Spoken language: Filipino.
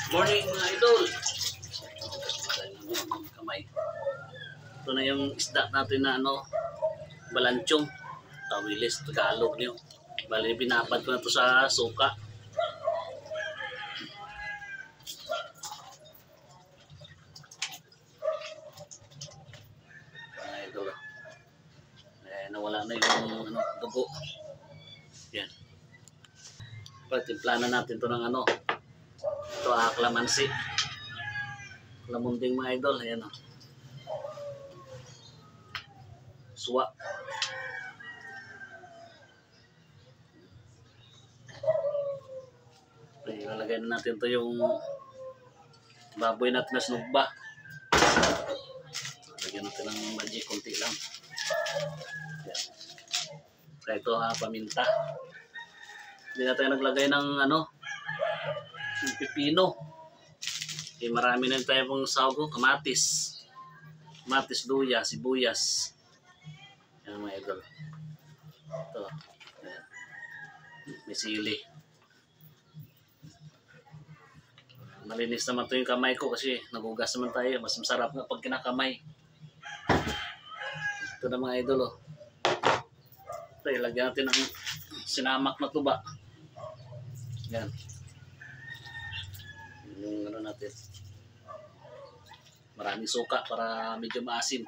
Morning mga idol. Kamay. Ito na yung isda natin na balanchong. Tawilis, Tagalog niyo. Bali, binabad ko na ito sa suka. Mga idol. Nawala na yung dugo. Yan. Timplanan natin ito ng ito kalamansi. Lamunting mga idol. Ayan o. Suwa. Ilalagay na natin ito yung baboy natin na sinugba. Lagyan natin ng magic konti lang. Ayan. Kaya ito paminta. Hindi na tayo naglagay ng yung pipino. Marami na tayo pong sago, kamatis. Kamatis, luya, sibuyas. Yan mga idol. Ito. Ayan. May sili. Malinis naman ito yung kamay ko kasi nagugas naman tayo. Mas masarap nga pag kinakamay. Ito na mga idol. Ito, ilagyan natin ng sinamak na tuba. Yan. Yung natin. Maraming suka para medyo maasim.